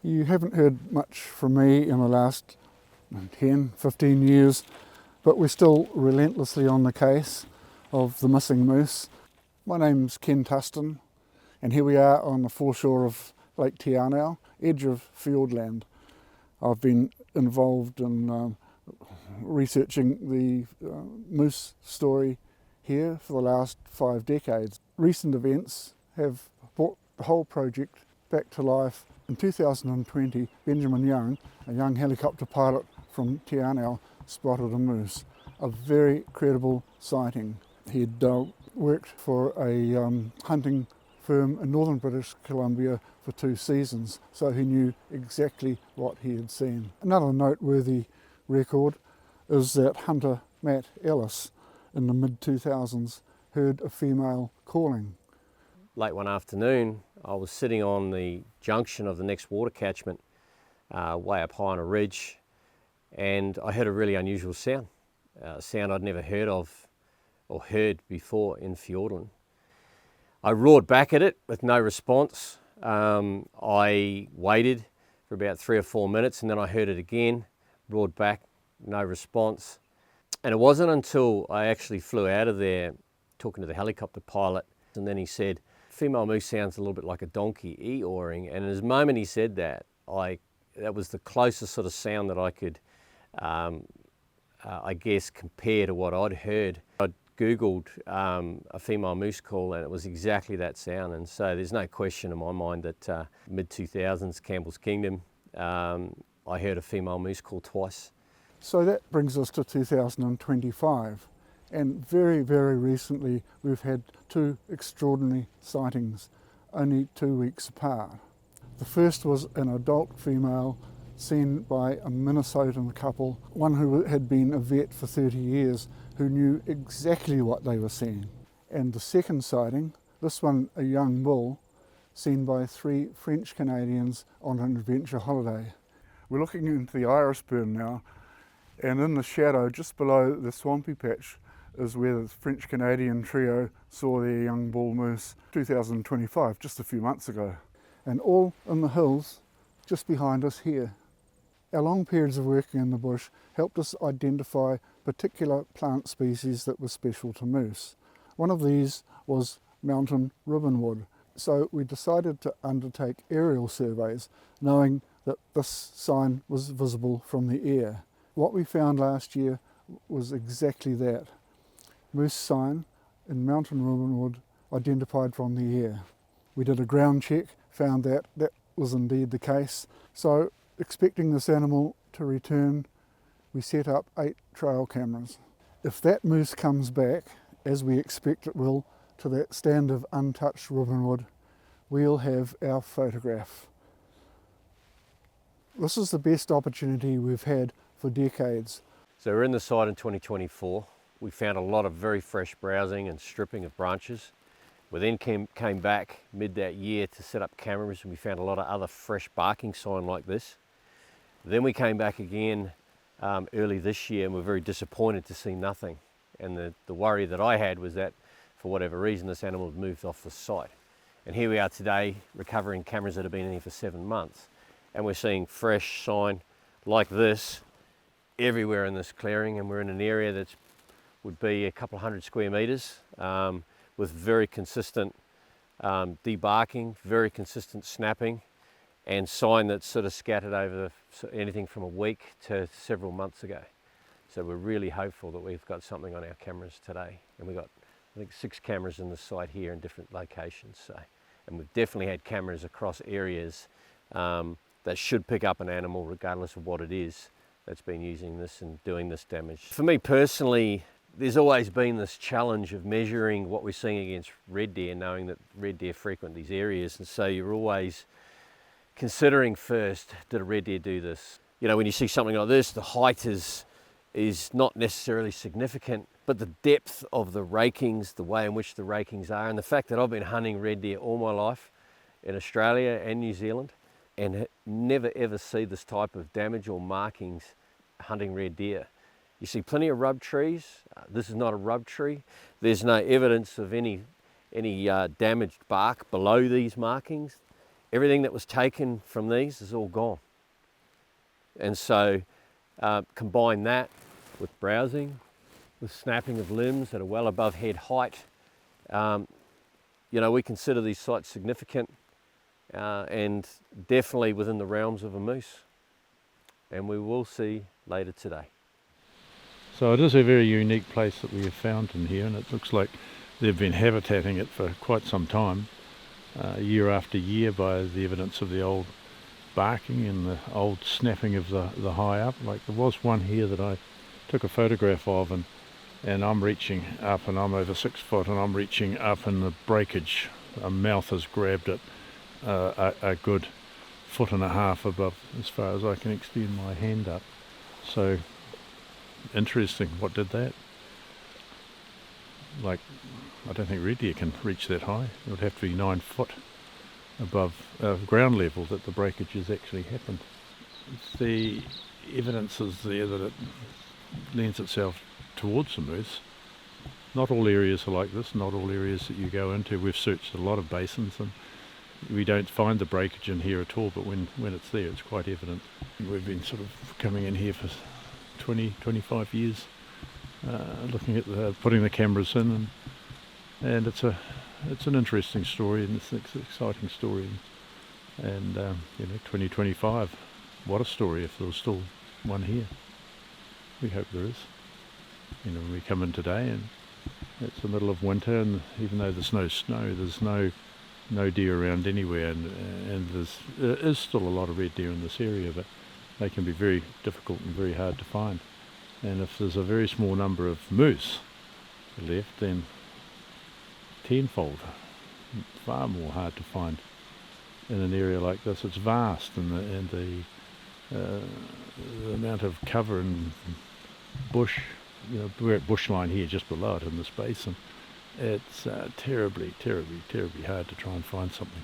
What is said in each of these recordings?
You haven't heard much from me in the last 10, 15 years, but we're still relentlessly on the case of the missing moose. My name's Ken Tustin, and here we are on the foreshore of Lake Te Anau, edge of Fiordland. I've been involved in researching the moose story here for the last 5 decades. Recent events have brought the whole project back to life. In 2020, Benjamin Young, a young helicopter pilot from Te Anau, spotted a moose, a very credible sighting. He'd worked for a hunting firm in northern British Columbia for 2 seasons, so he knew exactly what he had seen. Another noteworthy record is that hunter Matt Ellis in the mid-2000s heard a female calling. Late one afternoon, I was sitting on the junction of the next water catchment way up high on a ridge, and I heard a really unusual sound, a sound I'd never heard of or heard before in Fjordland. I roared back at it with no response. I waited for about 3 or 4 minutes, and then I heard it again, roared back, no response. And it wasn't until I actually flew out of there talking to the helicopter pilot, and then he said, "Female moose sounds a little bit like a donkey ee-awing," and the moment he said that, that was the closest sort of sound that I could, I guess, compare to what I'd heard. I'd Googled a female moose call, and it was exactly that sound, and so there's no question in my mind that mid-2000s, Campbell's Kingdom, I heard a female moose call twice. So that brings us to 2025, and very, very recently we've had 2 extraordinary sightings, only 2 weeks apart. The first was an adult female seen by a Minnesotan couple, one who had been a vet for 30 years, who knew exactly what they were seeing. And the second sighting, this one a young bull, seen by 3 French Canadians on an adventure holiday. We're looking into the iris burn now, and in the shadow just below the swampy patch is where the French Canadian trio saw their young bull moose 2025, just a few months ago. And all in the hills just behind us here. Our long periods of working in the bush helped us identify particular plant species that were special to moose. One of these was mountain ribbonwood. So we decided to undertake aerial surveys, knowing that this sign was visible from the air. What we found last year was exactly that. Moose sign in mountain ribbonwood identified from the air. We did a ground check, found that was indeed the case. So, expecting this animal to return, we set up 8 trail cameras. If that moose comes back, as we expect it will, to that stand of untouched ribbonwood, we'll have our photograph. This is the best opportunity we've had for decades. So we're in the site in 2024. We found a lot of very fresh browsing and stripping of branches. We then came back mid that year to set up cameras, and we found a lot of other fresh barking sign like this. Then we came back again early this year, and we're very disappointed to see nothing. And the worry that I had was that for whatever reason this animal had moved off the site. And here we are today recovering cameras that have been in here for 7 months, and we're seeing fresh sign like this everywhere in this clearing, and we're in an area that would be a couple of 100 square metres with very consistent debarking, very consistent snapping, and sign that's sort of scattered over anything from a week to several months ago. So we're really hopeful that we've got something on our cameras today, and we've got, I think, 6 cameras in the site here in different locations. So, and we've definitely had cameras across areas that should pick up an animal regardless of what it is that's been using this and doing this damage. For me personally, there's always been this challenge of measuring what we're seeing against red deer, knowing that red deer frequent these areas, and so you're always considering first, did a red deer do this? You know, when you see something like this, the height is not necessarily significant, but the depth of the rakings, the way in which the rakings are, and the fact that I've been hunting red deer all my life in Australia and New Zealand, and never ever see this type of damage or markings hunting red deer. You see plenty of rub trees. This is not a rub tree. There's no evidence of any damaged bark below these markings. everything that was taken from these is all gone. And so combine that with browsing, with snapping of limbs that are well above head height. You know, we consider these sites significant and definitely within the realms of a moose. And we will see later today. So it is a very unique place that we have found in here, and it looks like they've been habitating it for quite some time, year after year, by the evidence of the old barking and the old snapping of the high up. Like there was one here that I took a photograph of, and I'm reaching up, and I'm over 6 foot, and I'm reaching up in the breakage. A mouth has grabbed it a good 1.5 foot above, as far as I can extend my hand up. So interesting, what did that? Like, I don't think red deer can reach that high. It would have to be 9 foot above ground level that the breakage has actually happened. It's the evidence is there that it lends itself towards the moose. Not all areas are like this, not all areas that you go into. We've searched a lot of basins and we don't find the breakage in here at all, but when it's there, it's quite evident. We've been sort of coming in here for 20-25 years, looking at putting the cameras in, and it's an interesting story, and it's an exciting story, and you know, 2025, what a story if there was still one here. We hope there is. You know, when we come in today and it's the middle of winter, and even though there's no snow, there's no deer around anywhere, and there is still a lot of red deer in this area, but they can be very difficult and very hard to find. And if there's a very small number of moose left, then tenfold, far more hard to find in an area like this. It's vast, and the amount of cover and bush, you know, we're at bushline here just below it in this basin. It's terribly hard to try and find something.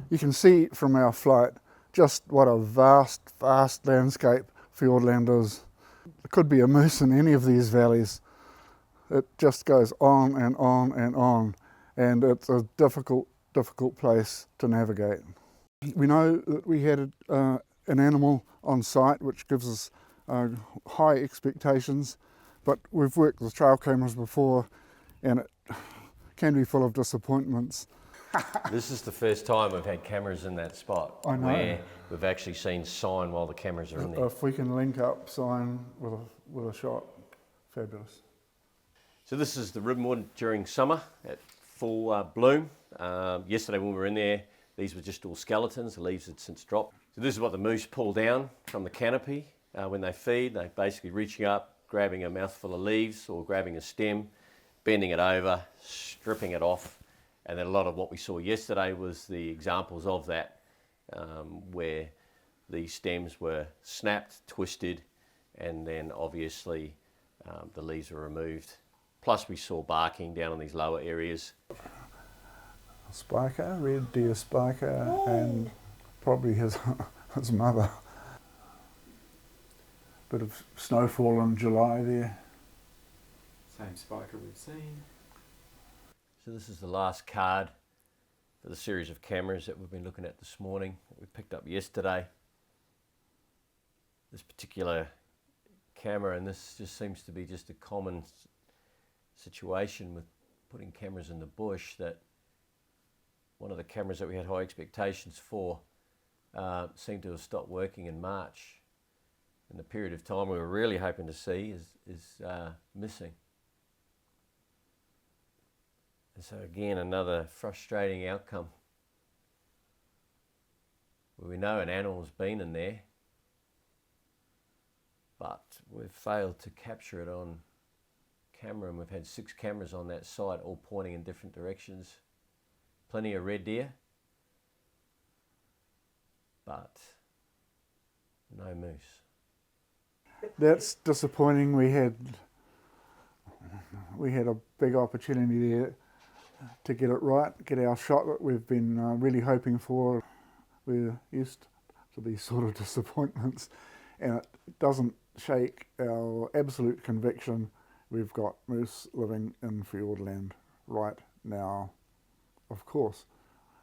You can see from our flight just what a vast landscape Fiordland is. There could be a moose in any of these valleys. It just goes on and on and on, and it's a difficult place to navigate. We know that we had an animal on site, which gives us high expectations, but we've worked with trail cameras before, and it can be full of disappointments. This is the first time we've had cameras in that spot. I know. Where we've actually seen sign while the cameras are in there. If we can link up sign with a shot, fabulous. So this is the ribbonwood during summer at full bloom. Yesterday when we were in there, these were just all skeletons. The leaves had since dropped. So this is what the moose pull down from the canopy when they feed. They're basically reaching up, grabbing a mouthful of leaves or grabbing a stem, bending it over, stripping it off. And then a lot of what we saw yesterday was the examples of that, where the stems were snapped, twisted, and then obviously the leaves were removed. Plus we saw barking down in these lower areas. Spiker, red deer spiker, and probably his mother. Bit of snowfall in July there. Same spiker we've seen. So this is the last card for the series of cameras that we've been looking at this morning, that we picked up yesterday. This particular camera, and this just seems to be just a common situation with putting cameras in the bush, that one of the cameras that we had high expectations for seemed to have stopped working in March. And the period of time we were really hoping to see is missing. And so again, another frustrating outcome where we know an animal's been in there, but we've failed to capture it on camera, and we've had 6 cameras on that site, all pointing in different directions. Plenty of red deer, but no moose. That's disappointing. We had a big opportunity there to get it right, get our shot that we've been really hoping for. we're used to these sort of disappointments, and it doesn't shake our absolute conviction we've got moose living in Fiordland right now. Of course,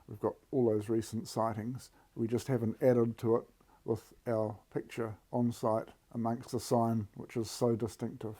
we've got all those recent sightings. We just haven't added to it with our picture on site amongst the sign, which is so distinctive.